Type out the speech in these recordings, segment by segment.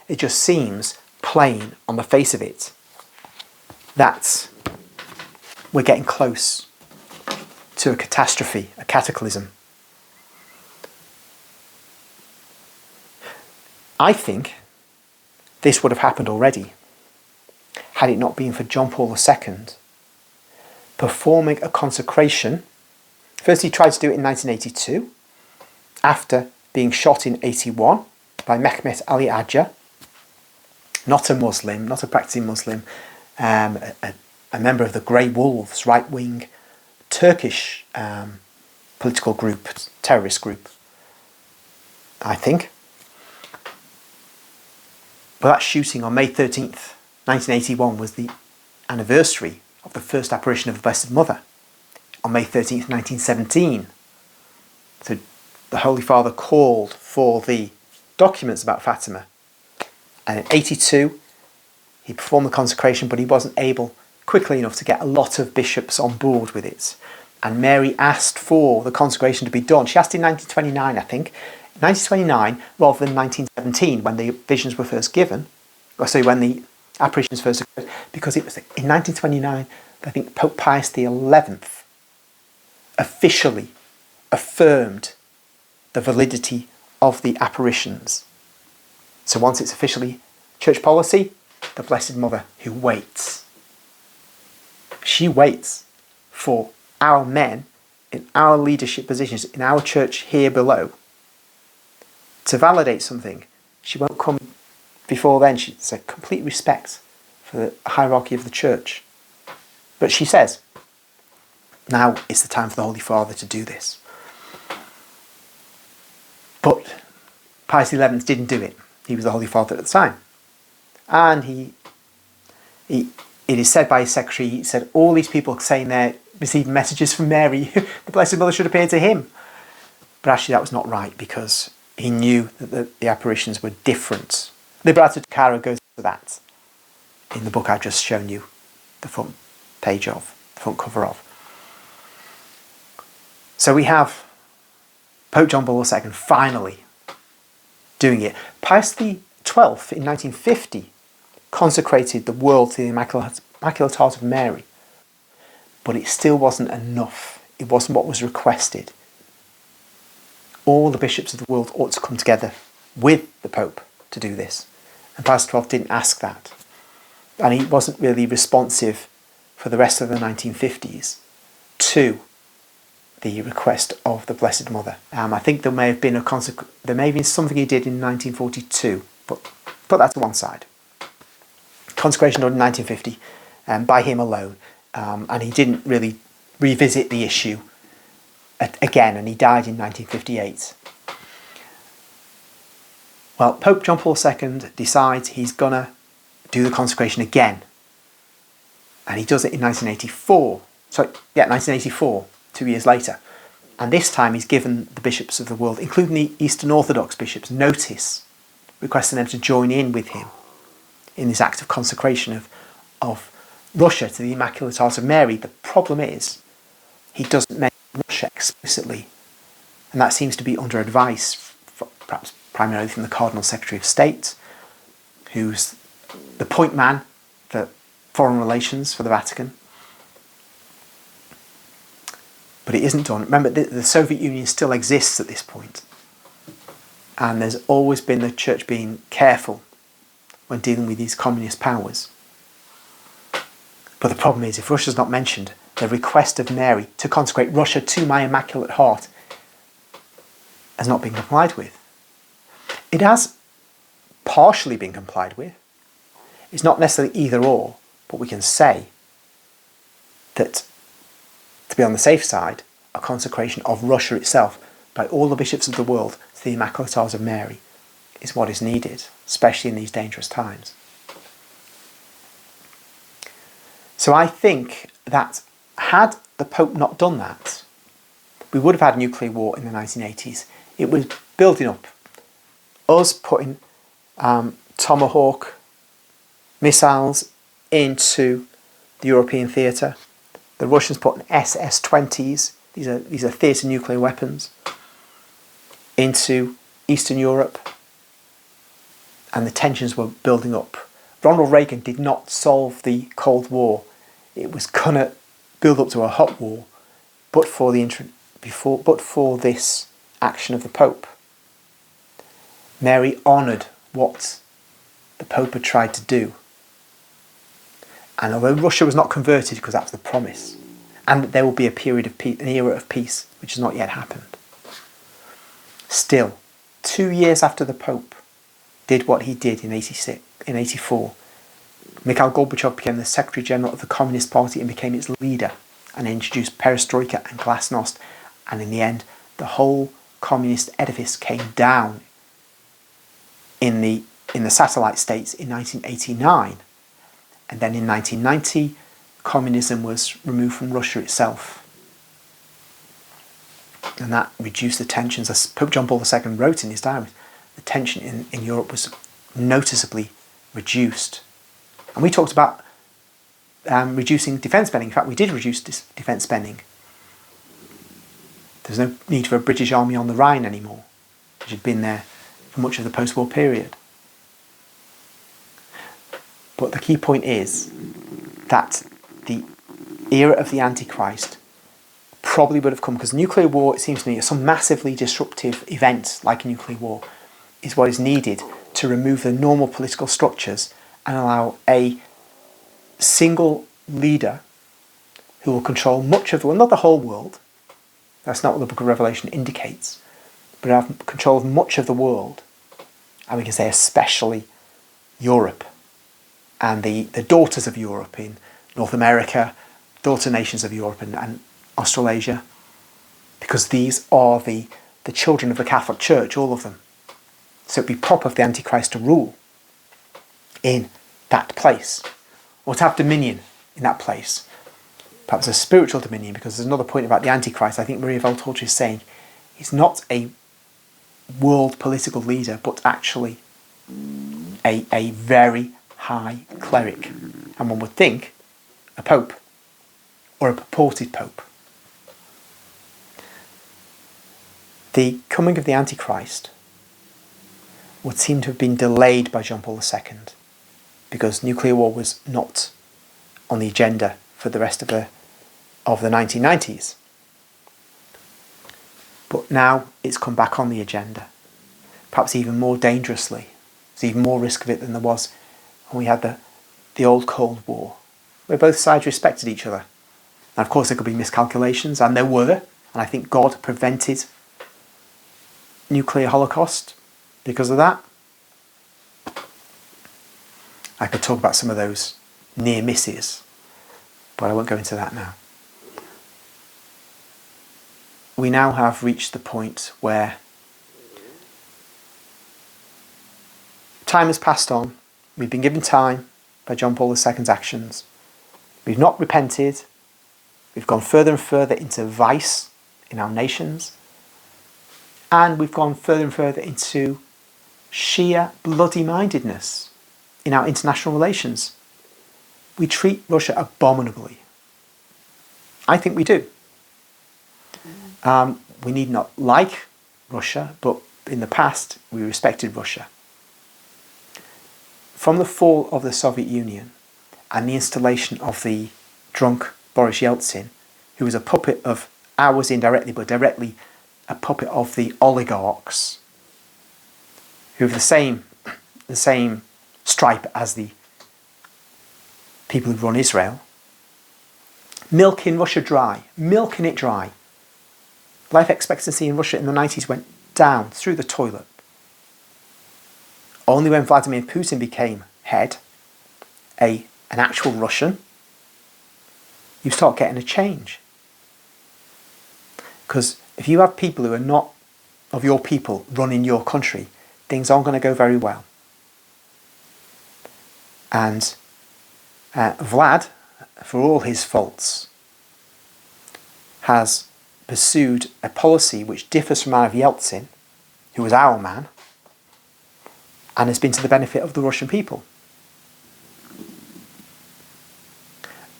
It just seems plain on the face of it that we're getting close to a catastrophe, a cataclysm. I think this would have happened already had it not been for John Paul II performing a consecration. First he tried to do it in 1982 after being shot in 81 by Mehmet Ali Agca, not a Muslim, not a practicing Muslim, a member of the Grey Wolves, right-wing Turkish political group, terrorist group, I think. But that shooting on May 13th, 1981 was the anniversary of the first apparition of the Blessed Mother on May 13th, 1917. So the Holy Father called for the documents about Fatima. And in 82, he performed the consecration, but he wasn't able quickly enough to get a lot of bishops on board with it. And Mary asked for the consecration to be done. She asked in 1929, I think. 1929 rather than 1917 when the visions were first given, when the apparitions first occurred, because it was in 1929 I think Pope Pius XI officially affirmed the validity of the apparitions. So once it's officially church policy, the Blessed Mother who waits. She waits for our men in our leadership positions in our church here below to validate something. She won't come before then. She's a complete respect for the hierarchy of the church. But she says, now is the time for the Holy Father to do this. But Pius XI didn't do it. He was the Holy Father at the time. And it is said by his secretary, he said, all these people saying they're receiving messages from Mary, the Blessed Mother should appear to him. But actually that was not right, because he knew that the apparitions were different. Liberato de Caro goes to that in the book I've just shown you the front page of, the front cover of. So we have Pope John Paul II finally doing it. Pius XII in 1950 consecrated the world to the Immaculate Heart of Mary. But it still wasn't enough. It wasn't what was requested. All the bishops of the world ought to come together with the Pope to do this. And Pius XII didn't ask that. And he wasn't really responsive for the rest of the 1950s to the request of the Blessed Mother. I think there may have been something he did in 1942, but put that to one side. Consecration done in 1950 by him alone, and he didn't really revisit the issue again, and he died in 1958. Well, Pope John Paul II decides he's going to do the consecration again, and he does it in 1984, 2 years later. And this time he's given the bishops of the world, including the Eastern Orthodox bishops, notice, requesting them to join in with him in this act of consecration of Russia to the Immaculate Heart of Mary. The problem is, he doesn't mention Russia explicitly. And that seems to be under advice, perhaps primarily from the Cardinal Secretary of State, who's the point man for foreign relations for the Vatican. But it isn't done. Remember, the Soviet Union still exists at this point. And there's always been the Church being careful when dealing with these communist powers. But the problem is, if Russia's not mentioned, the request of Mary to consecrate Russia to my Immaculate Heart has not been complied with. It has partially been complied with. It's not necessarily either or, but we can say that, to be on the safe side, a consecration of Russia itself by all the bishops of the world to the Immaculate Heart of Mary is what is needed, especially in these dangerous times. So I think that had the Pope not done that, we would have had nuclear war in the 1980s. It was building up. Us putting Tomahawk missiles into the European theatre. The Russians putting SS-20s, these are theatre nuclear weapons, into Eastern Europe. and the tensions were building up. Ronald Reagan did not solve the Cold War. It was going to build up to a hot war, but for this action of the Pope. Mary honoured what the Pope had tried to do. And although Russia was not converted, because that was the promise, and that there will be a period of peace, an era of peace, which has not yet happened, still, 2 years after the Pope did what he did in 84, Mikhail Gorbachev became the Secretary General of the Communist Party and became its leader, and introduced perestroika and glasnost, and in the end, the whole communist edifice came down in the satellite states in 1989. And then in 1990, communism was removed from Russia itself. And that reduced the tensions. As Pope John Paul II wrote in his diary, the tension in Europe was noticeably reduced. And we talked about reducing defence spending. In fact, we did reduce defence spending. There's no need for a British army on the Rhine anymore, which had been there for much of the post-war period. But the key point is that the era of the Antichrist probably would have come, because nuclear war, it seems to me, some massively disruptive event like a nuclear war is what is needed to remove the normal political structures and allow a single leader who will control much of the world, not the whole world, that's not what the book of Revelation indicates, but have control of much of the world, and we can say especially Europe and the daughters of Europe in North America, daughter nations of Europe and Australasia, because these are the children of the Catholic Church, all of them. So it'd be proper for the Antichrist to rule in that place, or to have dominion in that place. Perhaps a spiritual dominion, because there's another point about the Antichrist. I think Maria Valtorta is saying he's not a world political leader, but actually a very high cleric, and one would think a pope, or a purported pope. The coming of the Antichrist would seem to have been delayed by John Paul II, because nuclear war was not on the agenda for the rest of the 1990s. But now it's come back on the agenda, perhaps even more dangerously. There's even more risk of it than there was when we had the old Cold War, where both sides respected each other. And of course there could be miscalculations, and there were, and I think God prevented nuclear holocaust because of that. I could talk about some of those near misses, but I won't go into that now. We now have reached the point where time has passed on. We've been given time by John Paul II's actions. We've not repented. We've gone further and further into vice in our nations. And we've gone further and further into sheer bloody-mindedness in our international relations. We treat Russia abominably. I think we do. We need not like Russia, but in the past we respected Russia. From the fall of the Soviet Union and the installation of the drunk Boris Yeltsin, who was a puppet of ours indirectly, but directly a puppet of the oligarchs, who have the same stripe as the people who run Israel, milking Russia dry, milking it dry. Life expectancy in Russia in the 90s went down through the toilet. Only when Vladimir Putin became head, an actual Russian, you start getting a change. Because if you have people who are not of your people running your country, things aren't going to go very well. And Vlad, for all his faults, has pursued a policy which differs from that of Yeltsin, who was our man, and has been to the benefit of the Russian people.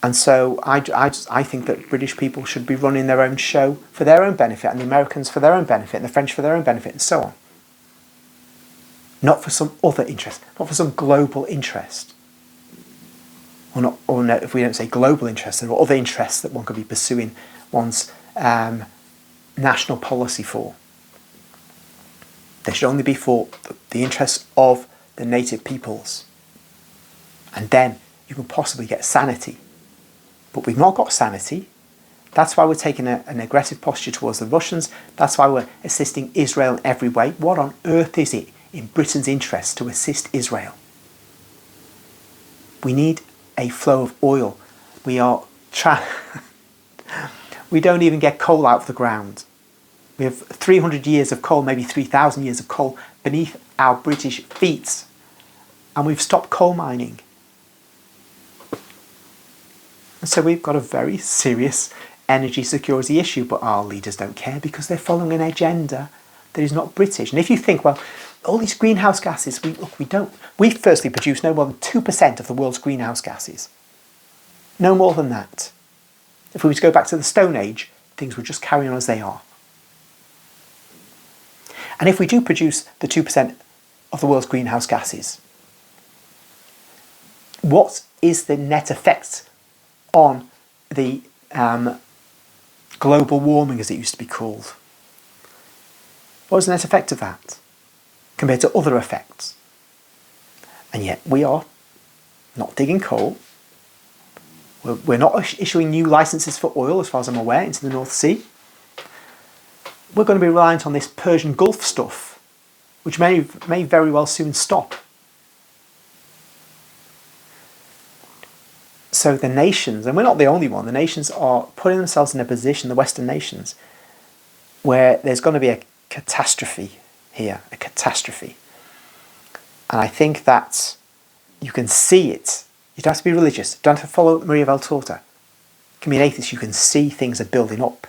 And so I think that British people should be running their own show for their own benefit, and the Americans for their own benefit, and the French for their own benefit, and so on. not for some other interest, not for some global interest. Or no, if we don't say global interest, there are other interests that one could be pursuing one's national policy for. They should only be for the interests of the native peoples. And then you can possibly get sanity. But we've not got sanity. That's why we're taking an aggressive posture towards the Russians. That's why we're assisting Israel in every way. What on earth is it in Britain's interest to assist Israel? We need a flow of oil. We don't even get coal out of the ground. We have 300 years of coal, maybe 3,000 years of coal beneath our British feet. And we've stopped coal mining. And so we've got a very serious energy security issue, but our leaders don't care because they're following an agenda that is not British. And if you think, well, all these greenhouse gases, we firstly produce no more than 2% of the world's greenhouse gases. No more than that. If we were to go back to the Stone Age, things would just carry on as they are. And if we do produce the 2% of the world's greenhouse gases, what is the net effect on the global warming, as it used to be called? What is the net effect of that compared to other effects? And yet we are not digging coal. We're not issuing new licenses for oil, as far as I'm aware, into the North Sea. We're going to be reliant on this Persian Gulf stuff, which may very well soon stop. So the nations, and we're not the only one, the nations are putting themselves in a position, the Western nations, where there's going to be a catastrophe here, a catastrophe. And I think that you can see it. You don't have to be religious, you don't have to follow Maria Valtorta. You can be an atheist, you can see things are building up.